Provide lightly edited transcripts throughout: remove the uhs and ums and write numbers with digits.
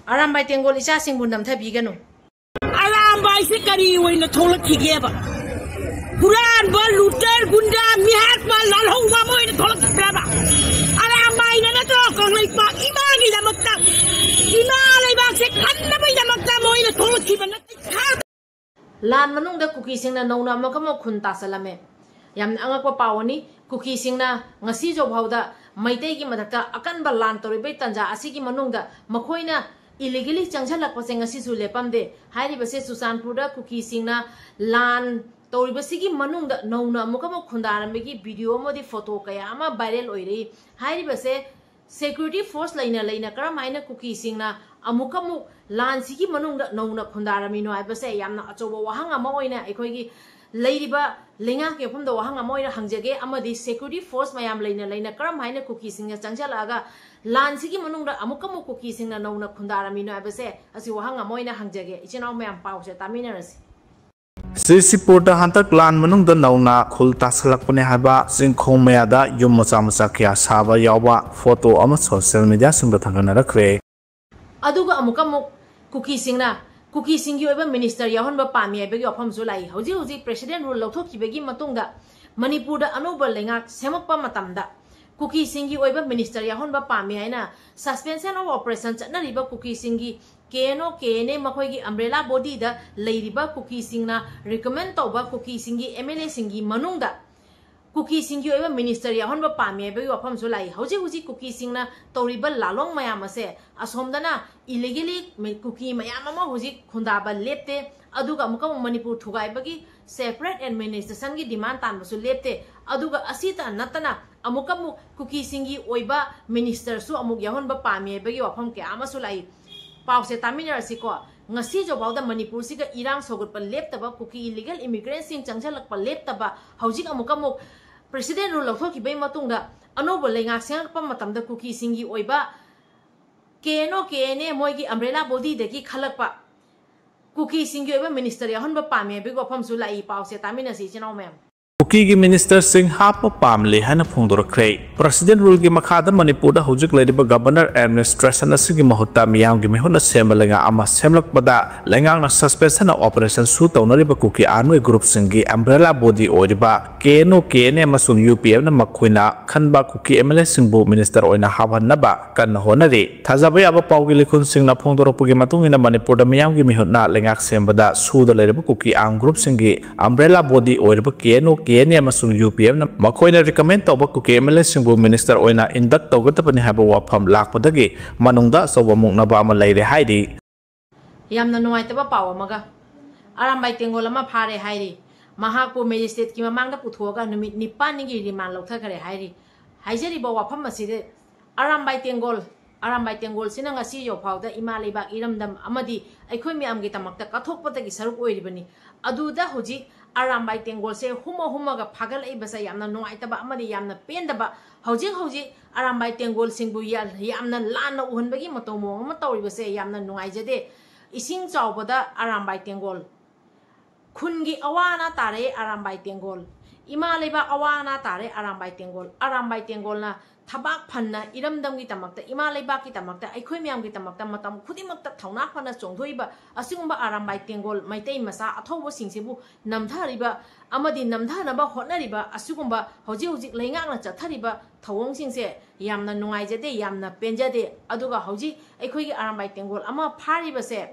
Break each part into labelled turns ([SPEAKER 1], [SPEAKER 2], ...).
[SPEAKER 1] Arambai tengol isa sing bundam thabi ganu.
[SPEAKER 2] Arambai se kari oina tholak khigeba. Puran ba luter gunda mihat ba lalhong ba mo ina tholak khigeba. Arambai na to kong lai pa imagi da makta. Ima lai ba se khanna bai da makta mo ina tholak khibana.
[SPEAKER 1] Lan manung da kuki sing na nauna makamo khunta salame. Yam angakwa pawani kuki sing na ngasi jo bhauda maitei gi madakta akan ba lan tori bai tanja asigi manung da makhoina illegally changchalak paseng ngasi su lepamde hairi base Susanpur da kuki sing na lan tori basigi manung da nauna makamo khundaramly gi video modi photo kaya ama viral oiri hairi base security force laina karam haina kuki sing na amukamu lan sigi manung da nauna khundaramly no aibase yamna achoba wahang ama oina ekhoi gi leiriba lenga ke phom da wahang ama oina hangjage amadi security force mayam laina karam haina kuki sing na changchalaga lan sigi manung da amukamu kuki sing na nauna khundaramly no aibase asi wahang ama oina hangjage ichinau mayam pause taminarasi
[SPEAKER 3] Sisipurta hantak lan manung da nauna khulta salakpane haba singkhong mayada yum macha kya saba yawa photo ama social media singda thangana rakhre
[SPEAKER 1] aduga amukamuk kuki singna kuki singi oiba minister yahon ba pami ai bagi ofam su lai hoji president rule lauthok bagi matungda manipur da anoba lengak semakpa matamda kuki singi oiba minister yahon ba pami haina suspension of operation chatna riba kuki singi kene makhoi gi umbrella body da leiriba kuki singna recommend toba kuki singi MLA singi manungda kuki singi oiba minister yahon ba pami ai bagi ofam su lai hoji kuki singna toriba lalong mayam ase asomdana illegally kuki mayam ama hoji khundaba lepte aduga amuka manipur thugai bagi separate administration gi demand tan basu lepte aduga asita natana amuka kuki singi oiba minister su amuk yahon ba pami ai bagi ofam ke ama su lai pause taminarasi ko ngasi jo bawda manipur siga irang sogut pa leptaba kuki illegal immigrant sing changchalak pa leptaba haujik amukamuk president rule lauthok bai matungda anobo lengak seng pa matamda kuki singi oiba kene moigi umbrella body deki khalakpa kuki singi oiba minister yahon ba pame bi gofam su lai pause taminasi chinau mem
[SPEAKER 3] Kuki gi minister sing hapa pamle hana phongdor khrei president rule gi makhada manipur da hojik leiba governor administration asigi mahutta miyam gi mehona semalenga ama semlak pada lengang na suspension operation su taunariba kuki army group singi umbrella body oriba kene masung UPF na makhuina khanba kuki MLA singbu minister oina habanna ba kan honari thajabai aba pawgi likhun sing na phongdor pugi matungina manipur da miyam gi mehona lengak sembada su da leiba kuki ang group singi umbrella body oriba kene masung UPF na makhoina recommend toba kuki MLA singbu minister oina induct togatapani haba wafam lakpadagi manungda sawamuk na ba ama leire haidi
[SPEAKER 1] yamna nuaitaba pawa maga arambai tengol ama phare hairi mahakpu magistrate ki mamangda puthoga numit nipan ni remand lauthakare hairi haijari ba wafam aside arambai tengol sina ngasi yo phawda ima leibak iramdam amadi aikhoi miam gi tamakta kathokpatagi saruk oiribani aduda hoji arambai tengol se huma ga phagal ei basa yamna nuaitaba amadi yamna pendaba hoji arambai tengol singbu yamna lana uhunbagi matomo ma tawribase yamna nuaijade ising chawbada arambai tengol khungi awana tare arambai tengol ima leba awana tare arambai tengol na thabak phanna iramdam gi tamakta ima leba ki tamakta aikhoi myam gi tamakta matam khudimakta thauna phana chongdhoiba asingba arambai tengol maitei masa athobo singsibu namthariba amadi namthanaba hotnariba asugumba hoji leingakna chathariba thawong singse yamna nungaijade yamna penjade aduga hoji aikhoi gi arambai tengol ama phariba se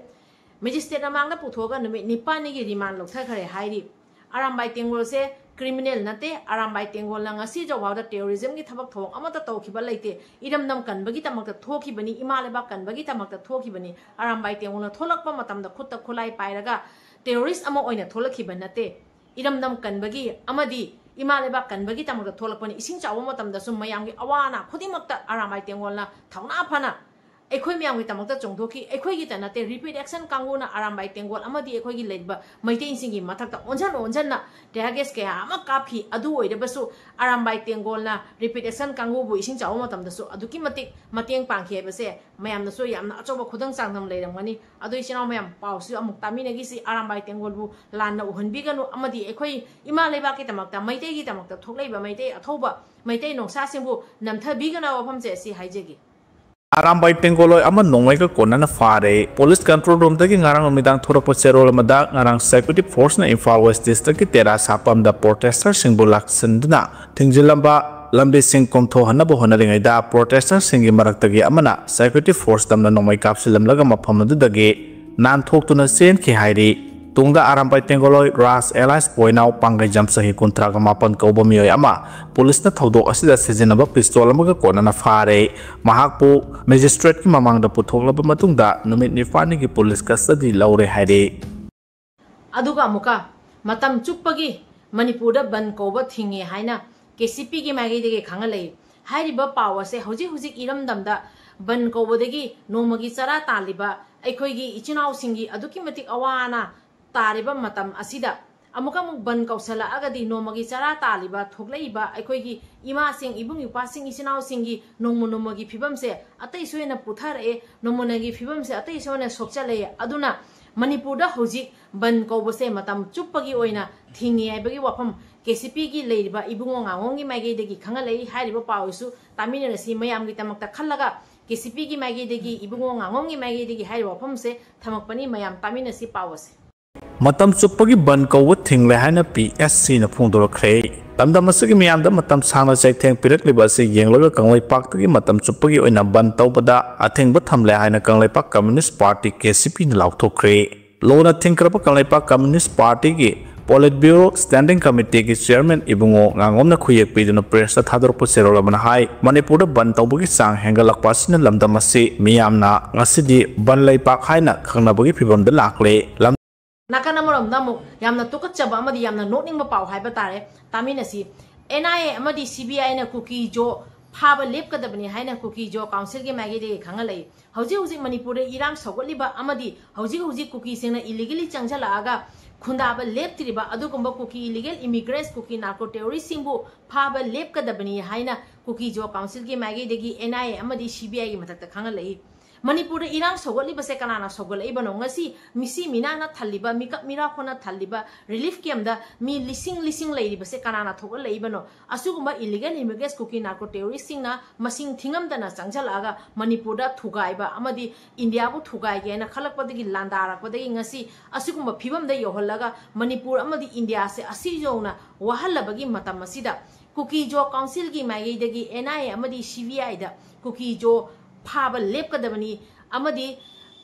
[SPEAKER 1] magistrate amangda puthoga numit nipani gi remand lokthakare hairi arambai tengol se criminal nate arambai tengol na ngasi jawada terrorism gi thabak thong amata tawkhiba leite iramnam kanbagi tamakta thokibani imaleba kanbagi tamakta thokibani arambai tengol na tholakpa matamda khutta khulai pairaga terrorist ama oina tholakiba nate iramnam kanbagi amadi imaleba kanbagi tamakta tholakpani ising chawa matamda sum mayamgi awana khudimakta arambai tengol na thauna phana ekhoi myam gi tamakta chongdhoki ekhoi gi tanate repeat action kanguna arambai tengol amadi ekhoi gi leiba maitei singi mathakta onjan na tages ke ama kaphi adu oirebasu arambai tengol na repeat action kangu bu ising chaw matamda su aduki matik mateng pangkhe base mayam na so yamna achoba khudang sangdam leiramani adu isinau mayam pausu amuk tamina gi si arambai tengol bu lanna uhunbi ganu amadi ekhoi ima leiba ki tamakta maitei gi tamakta thokleiba maitei athoba maitei nongsa singbu namtha bigana wafam je si haijegi
[SPEAKER 3] Arambai Tengoloi ama nongmai ka konana fare police control room tagi ngarang midang thorok serol mada ngarang security force na Imphal West district ki tera sapam da protester singbulak senduna tingjilamba lambi sing komtho hanabu honaringai da protester singi marak tagi amana security force tamna nongmai kapsilam laga mafam dagi nan thok tuna sen ki hairi tungda Arambai Tengoloi Ras Allies poinau pangai jam sahi kontra ka mapan kauba mioi ama police na thodok asida sejenaba pistol amaga konana fare mahakpu magistrate ki mamang da puthoklaba matungda numit nifani ki police custody laure haire
[SPEAKER 1] aduga amuka matam chuppagi manipur da ban kauba thinge haina KCP ki magi de khangalei hairiba power se hoji hoji iram damda ban kauba degi nomagi chara taliba aikhoigi ichinau singi aduki matik awana तारिबा मतम असिदा अमुका मुक बन कौशला अगदी नोमगी चरा तालिबा थोगलैबा अखोइगी इमा सिंग इबुंग युपा सिंग इसिनाव सिंगी नोमगी फिबम से अतै सोयना पुथारे नोमनगी फिबम से अतै सोयना सोक्चले अदुना मणिपुर दा होजिक बन कौबसे मतम चुप्पगी ओइना थिंगी आइबगी वफम KCP की लेरिबा इबुंगो ngangongi माइगे देगी खंगलै हारिबा पावसु तामिनरसी मयामगी तमकता खल्लगा KCP की माइगे देगी इबुंगो ngangongi माइगे देगी हारिबा वफम से थमकपनी मयाम तामिनसी Pawase
[SPEAKER 3] matam chupagi ban kau thingle haina PSC na phungdorkhre tamdam asigi miyamda matam sangna chaitheng pirak liba se yengloga kanglai pak tagi matam chupagi oina ban tawbada athengba thamle haina kanglai pak communist party KCP na lauthokre lona thingkrapa kanglai pak communist party gi Politburo Standing Committee ki Chairman Ibungo ngangomna khuyek piduna press ta thadorpo serola mana hai Manipur da ban tawbugi chang hengalakpa sina lamdam ase miyamna ngasidi ban laipak haina khangnabagi phibam da lakle
[SPEAKER 1] नाकन अमरम नमु यामना तुकचब अमदी यामना नोटनिंग पाव हाइबा तारे तामिनसी NIA अमदी CBI ना कुकी जो फाब लेपकदबनी हाइना Kuki Zo council के मागे दे खंगलै हौजी हौजी मणिपुर इराम सगोलिबा अमदी हौजी हौजी कुकी सिंगना इलीगली चंगजलागा खुंदाब लेपतिरिबा अदुगुंबा Kuki illegal immigrants Kuki narco terrorist सिंबु फाब लेपकदबनी हाइना कुकी जो काउंसिल के मागे देगी NIA अमदी CBI की मदद खंगलै मणिपुर इराम सगोलिबा से कनाना सगोलैबनो ngasi misi minana thaliba mikap mira khona thaliba relief camp da mi lising leiriba se kanana thogolaibano asugumba illegal immigrants kuki narco terrorist singna masing thingam dana changjalaga manipur da thugaiba amadi india bu thugai ge na khalakpadagi landarakpadagi ngasi asugumba phibam da yohollaga manipur amadi india se asijona wahalabagi matam asida kuki jo council gi mai dagi NIA amadi CBI da kuki jo फाब लेपकदबनी अमदी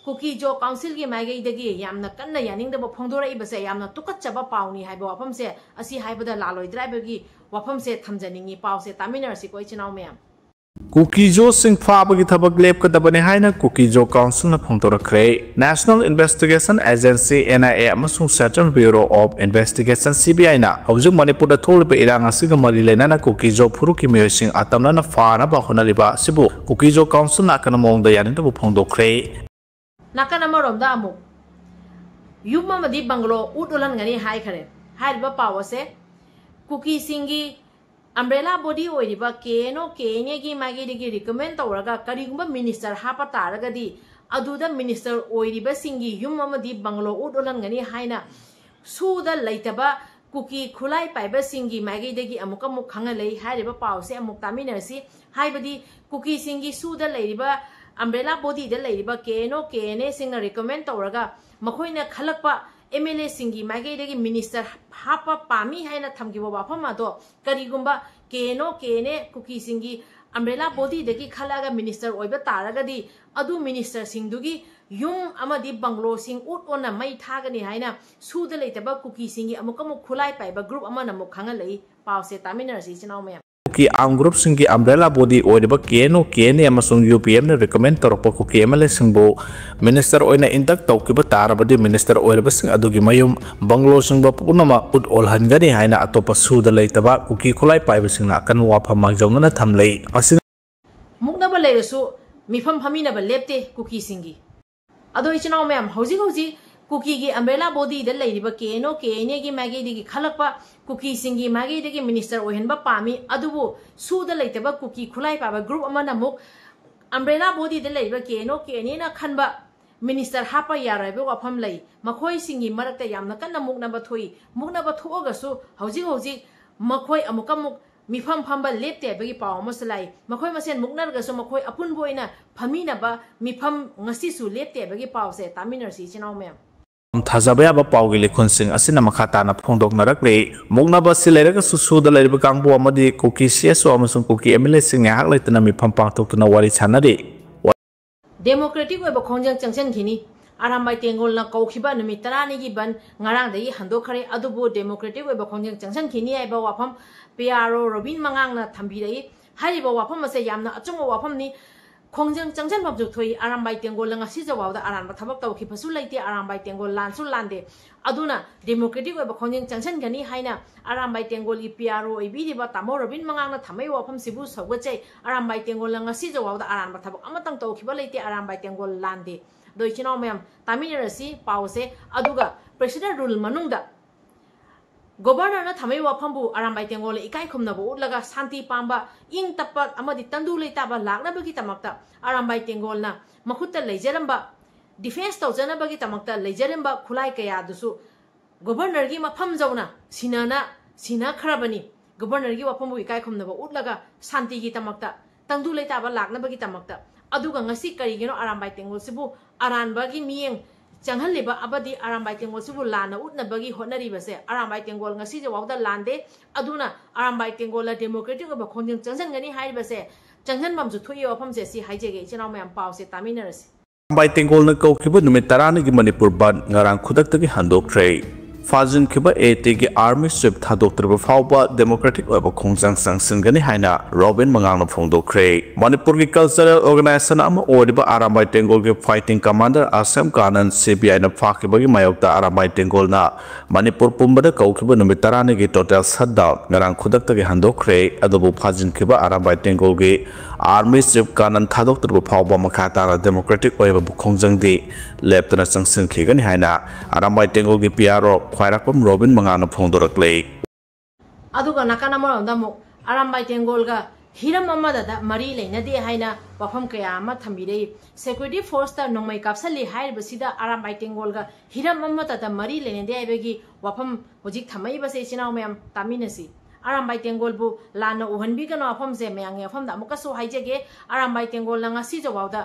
[SPEAKER 1] Kuki Zo council की माइगे दगी यामना कन्ना यानिंगदब फोंदोरइबसे यामना तुकच्चब पाउनी हाइबो वफम से असि हाइबदा लालोइद्राइबगी वफम से थमजनिंगी पाव से तामिनरसी कोइ Chenab मयाम
[SPEAKER 3] Kukijo sing fabagi thabak lepkadabani haina Kukijo Council na phongtorakre National Investigation Agency NIA amasung Central Bureau of Investigation CBI na hojik Manipur da tholiba irang asiga mari lena Kukijo phuruki miyosing atamna na fana ba honaliba sibu Kukijo Council na kana mongda yanin da phongdokre
[SPEAKER 1] nakana maromda amu yuma madi banglo udolan ngani hai khare haiba pawase kuki singi umbrella body oiriba keno kenye gi magi digi recommend tawraga karigumba minister hapa taragadi aduda minister oiriba singi yuma madi banglo udolan ngani haina suda laitaba kuki khulai paiba singi magi digi amuka muk khangalei haiba pawse amuk taminarsi haibadi kuki singi suda lairiba umbrella body da lairiba keno kene singna recommend tawraga makhoina khalakpa MLA singi magi degi minister hapa pami haina thamgibo wafam ado karigumba keno kene kuki singi umbrella body degi khalaga minister oiba taragadi adu minister singdugi yum amadi banglo sing ut ona mai thagani haina suda leitaba kuki singi amukamuk khulai paiba group amana muk khangalei pause taminarsi chinaw me
[SPEAKER 3] Kuki arm group singi umbrella body oiriba keno kene amasung UPM na recommend torpo kuki MLA singbo minister oina intak tawkiba tarabadi minister oiriba sing adugi mayum banglo singba punama ut olhangani haina atopa suda leitaba kuki khulai paiba singna kan wafa magjawna thamlei asin
[SPEAKER 1] muknaba leiresu mifam phamina ba lepte kuki singi ado ichinaw ma'am hoji kuki gi umbrella body da leiriba keno kene gi magi digi khalakpa kuki singi magi digi minister ohenba pami adubu suda leitaba kuki khulai pa group amana muk umbrella body da leiriba keno kene na khanba minister hapa yaraiba wafam lei makhoi singi marakta yamna kanna mukna ba thui mukna ba thoga su hoji makhoi amukam मिफम फंबा लेप्ते बगी पाव मसलाई मखोय मसेन मुकनरगसो मखोय अपुन बोइना फमीनबा मिफम ngasisu लेप्ते बगी पाव से तामिनरसी Chenab ma'am
[SPEAKER 3] थाजाबा याबा Pawgi लेखुनसिंग असिना मखाताना फोंदोकनरकले मुकनबा सिलेरग सुसुदा लेरिबा कांगबो अमदी cookie CSO अमसुंग cookie MLA सिंग याक लेतना मिफम पांगतोकना वारी छानरी
[SPEAKER 1] democratic web खोंजंग चंगसन खिनी आरामबाई तेंगोल ना कौखिबा नुमित तरानी की बन ngarangdagi handokkhare adubu democratic वेब खोंजंग चंगसन खिनी आइबा वाफम PRO रोबिन मंगांग ना थंबिरई हारिबा वाफम असे यामना अचुंग वाफम नि खोंजंग चंगसन मबजु थोई आरामबाई तेंगोल ngasi जवावदा आरानबा थबक तौखि फसु लैते आरामबाई तेंगोल लानसु लांदे अदुना डेमोक्रेटिक वेब खोंजंग चंगसन गनी हाइना आरामबाई तेंगोल की PRO इबिदिबा तामो रोबिन मंगांग ना थमै वाफम सिबु सौगचै आरामबाई तेंगोल ngasi जवावदा आरानबा थबक अमतंग तौखिबा लैते आरामबाई तेंगोल लांदे दोइचिनाव मैम तामिनरसी पावसे अदुगा प्रेसिडेंट रूल मनुंगदा गवर्नर ना थमै वाफमबु आरामबाई तेंगोल इकाई खुमनबो उलगा शांति पांबा इंग तप्पा अमदि तंदु लेताबा लागनबगी तमक्ता आरामबाई तेंगोल ना मखुत्ता लेजरंबा डिफेंस तौजनबगी तमक्ता लेजरंबा खुलाई कया दुसु गवर्नर की मफम जौना सिना खरबनी गवर्नर की वाफमबु इकाई खुमनबो उलगा शांति की तमक्ता तंदु लेताबा लागनबगी तमक्ता अदुगा ngasi करिगिनो आरामबाई तेंगोल सिबु आरानबागी मियेंग चंगहलिबा अबदी आरामबाई तेंगोल सिबु लाना उटनबगी होनरिबसे आरामबाई तेंगोल ngasi जवावदा लांदे अदुना आरामबाई तेंगोल डेमोक्रेटिक ओब खोंजंग चंगसनगनी हाइबसे चंगसन बमजु थुई वफमसे सि हाइजेगे चिनाव मैम पावसे तामिनरसी
[SPEAKER 3] आरामबाई तेंगोल न कौखिबा नुमित तरानी की मणिपुर बन ngarang khudakta ki handokre फाजिन खिबा एटी की आर्मी स्विप थादोक्तरबा फावबा डेमोक्रेटिक ओइबा खोंजंग संगसनगनी हाइना रोबिन मंगांगना फोंदोक्रे मणिपुर की कल्चरल ऑर्गेनाइजेशन अमा ओरिबा आरामबाई तेंगोल के fighting commander Asem Kanan CBI ना फाकिबगी मायोक्ता आरामबाई तेंगोल ना मणिपुर पुंबदा कौखिबा नुमित तरानी की टोटल शटडाउन ngarang khudakta की handokre अदबु फाजिन खिबा आरामबाई तेंगोल के आर्मी स्विप कानन थादोक्तरबा फावबा मखाताना डेमोक्रेटिक ओइबा खोंजंगदी लेप्तना संगसनखिगनी हाइना आरामबाई तेंगोल की PRO ख्वाइराकम रोबिन मंगाना फोंदोरकले
[SPEAKER 1] अदुगा नाकाना मरंदा मु आरामबाई तेंगोल गा हिरम अमदा मरी लेनदे हाइना वफम कया अमा थंबिरे सिक्योरिटी फोर्स ता नोंमै कापसली हाइबसिदा आरामबाई तेंगोल गा हिरम अमदा मरी लेनदे आइबगी वफम होजिक थमै बसे चिनाव मैम तामिनसी आरामबाई तेंगोल बु लाना उहनबिगनो वफम से मयांगे वफम दा मुकसो हाइजेगे आरामबाई तेंगोल ला ngasi जवावदा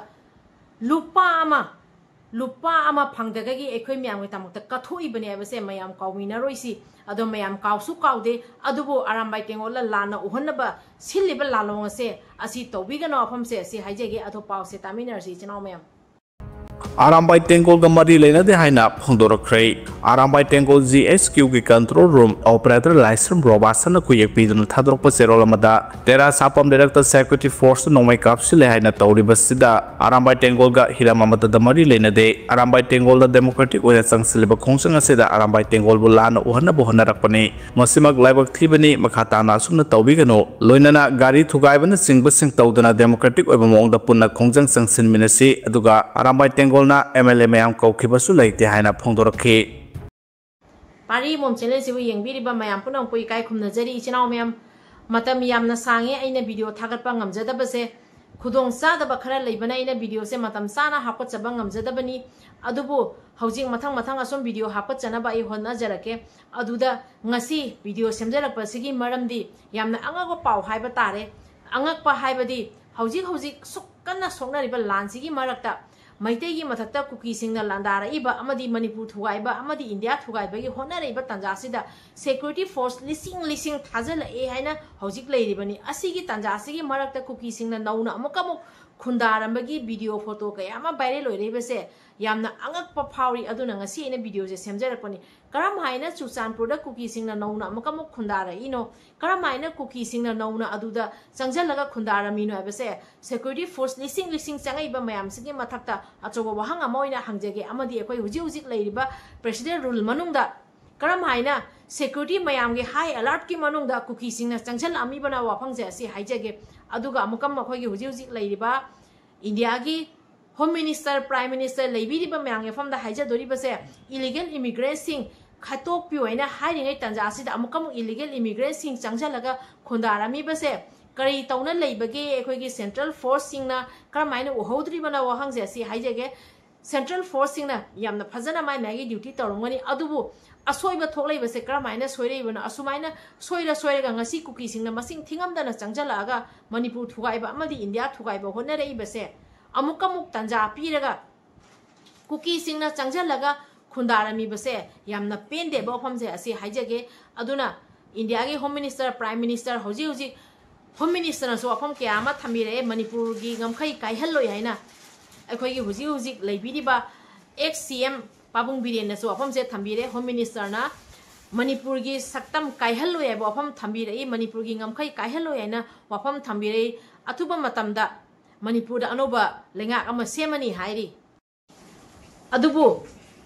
[SPEAKER 1] लुपा अमा फंगदगी एखोय म्याम के तमक कथोइबने आबसे मयाम काउमिनरोइसी अदो मयाम काउसु काउदे अदुबो आरामबाई तेंगोल लाना उहनबा सिलिबा लालोंग से असि तौबिगनो अफम से असि हाइजेगे अथो पावसे तामिनरसी चिनाव मैम
[SPEAKER 3] आरामबाई तेंगोल का मरी लेनदे हाइना फोंदोरख्रे आरामबाई तेंगोल GHQ की कंट्रोल रूम ऑपरेटर लाइसम रोबासन कुयेक पीदन थादोरप सेरोल मदा तेरा सापम डायरेक्टर सिक्योरिटी फोर्स नोंमै कापसिले हाइना तौरिबसिदा आरामबाई तेंगोल का हिराम अमदा मरी लेनदे आरामबाई तेंगोल दा डेमोक्रेटिक ओइना संगसिलेबा खोंसंग असेदा आरामबाई तेंगोल बु लाना उहनना बोहनरकपने मसिमक लाइबक थीबनी मखाताना सुन तौबिगनो लोइनना गाड़ी थुगाइबन सिंगबसिंग तौदना डेमोक्रेटिक ओइबा मोंगदा पुन्ना खोंजंग संगसिन मिनसी अदुगा आरामबाई तेंगोल ना MLA मैम कौखिबसु लैते हाइना फोंदोरखे
[SPEAKER 1] पारी मोम चैनल सिबु येंबिरिबा मैम पुनम पुई काय खुमनजरी इचिनाव मैम मतम यामना सांगे आइना वीडियो थागतपा ngamjadabase खुदोंग चादबा खरा लेबना आइना वीडियो से मतम साना हापचबा ngamjadabani अदुबु हौजिक मथंग असम वीडियो हापचनबा आई होनजरके अदुदा ngasi वीडियो सेमजरकपसिगी मरमदी यामना अंगगो पाव हाइबा तारे अंगकपा हाइबदी हौजिक सुकन्ना सोकनरिबा लानसिगी मरकता मैतै की मथक्ता कुकी सिंगना लांदारइबा अमदी मणिपुर थुगाइबा अमदी इंडिया थुगाइबगी होनरइबा तंजासिदा सिक्योरिटी फोर्स लिसिंग थाजलए हाइना हौजिक लेरिबनी असिगी तंजासिगी मरकता कुकी सिंगना नौना अमुकमुक खुंदारंबगी वीडियो फोटो कयामा वायरल होइरेबसे यामना अंगकपा फावरी अदुना ngasi ina video je semjarapani karam haina chuchanpur da kuki singna nauna amukamuk khundara ino karam haina kuki singna nauna aduda changjalaga khundaramino abase security force lising changai ba mayam sigi mathakta achoba wahang amoina hangjage amadi ekoi huji leiriba president rule manungda karam haina security mayam ge high alert ki manungda kuki singna changjal ami bana wafangje asi haijage aduga amukam akhoi ge huji leiriba india gi home minister prime minister लेबिरिबा म्यांगे फमदा हाइजादोरिबसे illegal immigrant सिंग खातोकपिओइना हाइरिङै तंजासिदा अमुकम illegal immigrant सिंग चंगजलगा खुंदारामिबसे करी तौना लेबगे एखोइगी सेंट्रल फोर्स सिंगना करमाइना उहौद्रिबना वहांजे असि हाइजेगे Central Force na yamna phajana mai magi duty torongani adubu asoiba tholai base kramaina soirei bana asumaina soira ga ngasi kuki singna masing thingamdana changjala aga Manipur thugaiba amadi India thugaiba honarei base amuk tanja piraga kuki singna changjalaga khundaramly base yamna pende ba phamje asi haijage aduna India ge Home Minister Prime Minister haujik Home Minister na so apham ke ama thamire Manipur gi ngamkhai kaihalloi haina akhoi gi hujik leibiriba ex-CM Pabung Biren na so apham se thambire Home Minister na Manipur gi saktam kaihalloi ba apham thambire Manipur gi ngamkhai kaihalloi haina wapham thambire athuba matamda Manipur da anoba lenga ama semani hairi adubu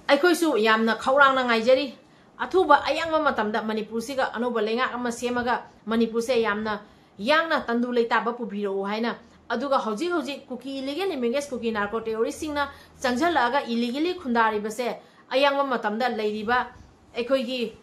[SPEAKER 1] akhoi su yamna khaurang na ngaijari athuba ayang matamda Manipur siga anoba lenga ama semaga Manipur se yamna yangna tandu leita ba pubiro haina aduga haujik kuki illegal immigrants kuki narco terrorist singna changjalaga illegally khundari base ayang matamda leiriba ekhoi gi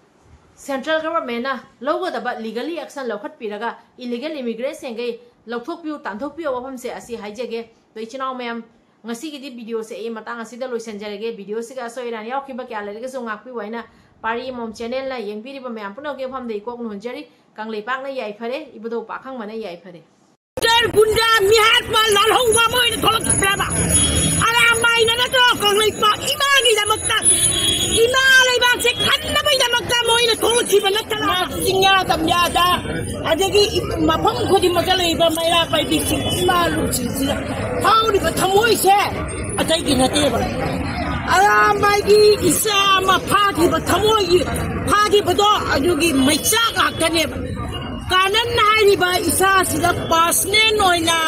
[SPEAKER 1] central government na logodaba legally action lokhat piraga illegal immigrants sengei lokthokpiu tanthokpiu wafam se asi haijege toichinau mayam ngasi gi video se e matang asida loisanjarege video siga soiran yaukhiba kya lerege so ngakpi waina pari mom channel la yengpiriba mayam puno ge pham dei kok hunjari kanglei pak na yai phare ibudo pakhang mana yai phare
[SPEAKER 2] Gunda mihat ma lalhong wa mo ina tholak braba ala mai na to kanglei pak imagi da makta ima lei ba se khan na bai da makta mo ina tholak chi ban tala singya tam ya da adagi mafam khodi magalei ba mai la pai bi ma lu chi chi hau ni ba thamoi se atai gi na te ba ala mai gi isa ma pha gi ba thamoi pha gi ba do adagi mai cha ga kane kanan nai ba isa sida pasne noina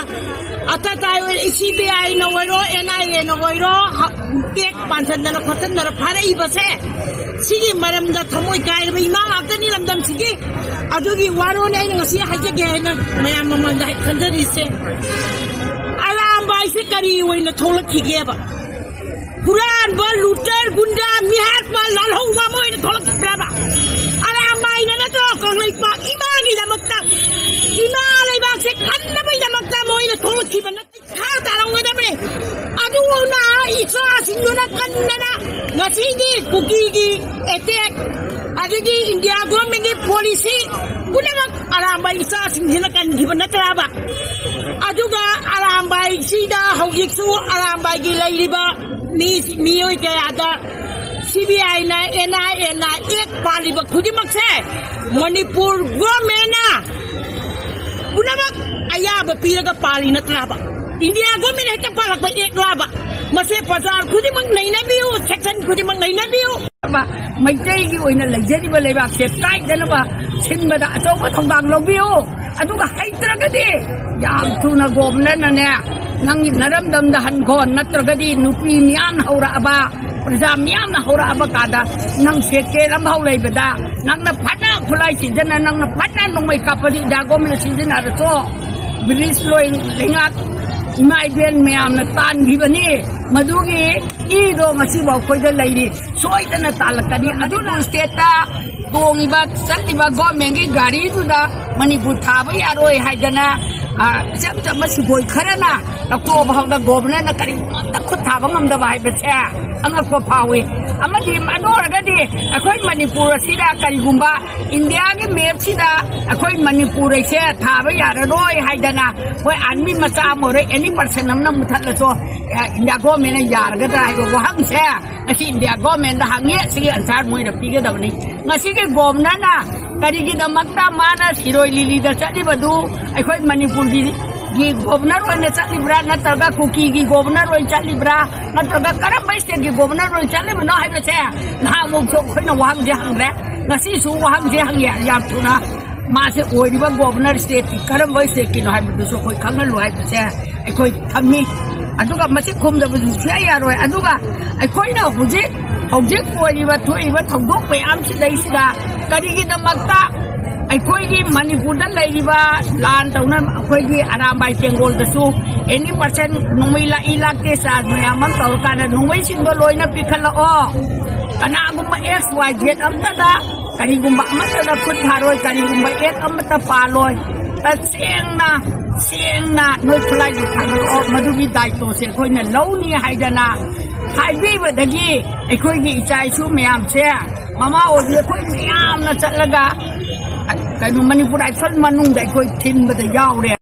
[SPEAKER 2] ata tai CBI no wero NIA no wero kek pansan na khotan na pharai ba se sigi maram da thamoi kai ba ima akani lamdam sigi adugi waro nei ngasi haje ge na mayam mamam da khandari se alam bai se kari oina tholak ki ge ba Quran ba looter gunda mihat ba lalhong ba mo ina tholak ba alam bai na to kanglei pa imagi da makta ima lei ba se khan na bai da makta mo ina tholak ki ba na tha ta rong da me adu na isa singuna kan na ngasi gi kuki gi attack adigi India government gi policy kunama alam bai isa singuna kan gi ba na tra ba aduga alam bai sida haujik su alam bai gi lei riba mi oi ke ada CBI na NIA na ek pali ba khudi makse Manipur government na kunama aya ba piraga pali na traba India government heta palak ba ek laba mase pasar khudi mang nei na biu section khudi mang nei na biu ba mai tei gi oina lajeri ba leba se tai da ba sin ba da ato ba thong bang lo biu adu ga haitra ga di yam thuna government na ne nang naram dam da han gon natraga di nupi mian haura ba Praja miyam na hora abakada nang seke ram haulai beda nang na phana khulai season nang na phana nongmai kapadi da gomna season ar so bridge loi lengat immigrant miyam na tan gibani madugi I do ngasi ba khoi da lairi soi da na talakani adu na state ta gongi ba sati ba government gi gari tu da Manipur tha ba yaroi haidana jam jam masi boy kharana na ko ba da government na kari ta khut tha ba ngam da bai be cha anga ko pawi amadi manora ga di akhoi Manipur sida kari gumba India ge map sida akhoi Manipur se tha ba yara roi haidana hoi anmi macha more any person nam nam that la so India government na yar ga da go hang se asi India government da hang ye si ansar moi da pi ga da ni ngasi ge government na kari gi da makta mana siroi lili da chadi badu akhoi Manipur gi governor wa na chali bra na taga kuki gi governor wa chali bra na taga karam bai state gi governor wa chali bra na hai ba che na mo so khoi na wang je hang re na si su wang je hang ya ya tuna ma se oi ba governor state karam bai state ki na hai ba so khoi khang na lo hai ba che ai khoi thamni aduga ma se khom da bu se ya roi aduga ai khoi na hujik oi ba thoi ba thongdok pe am si dai sida kari gi da makta akhoi gi Manipur da leiriba lan tauna akhoi gi arambai tengol da su any person nomai la ila ke sa mayam taw kana nomai sin do loina pikhala o kana gumba XYZ amta da kari gumba amta da khut haroi kari gumba ek amta paloi ta seng na noi khulai gi thang o madugi dai to se khoi na lo ni haidana ꯍꯥꯏꯕꯤꯕꯗꯒꯤ ꯑꯩꯈꯣꯏꯒꯤ ꯏꯆꯥ ꯏꯁꯨ ꯃꯌꯥꯝꯁꯦ ꯃꯃꯥ ꯑꯣꯏꯕꯤ ꯑꯩꯈꯣꯏ ꯃꯌꯥꯝꯅ ꯆꯠꯂꯒ ꯀꯩꯅꯣ ꯃꯅꯤꯄꯨꯔ ꯑꯥꯏꯐꯜ ꯃꯅꯨꯡꯗ ꯑꯩꯈꯣꯏ ꯊꯤꯟꯕꯗ ꯌꯥꯎꯔꯦ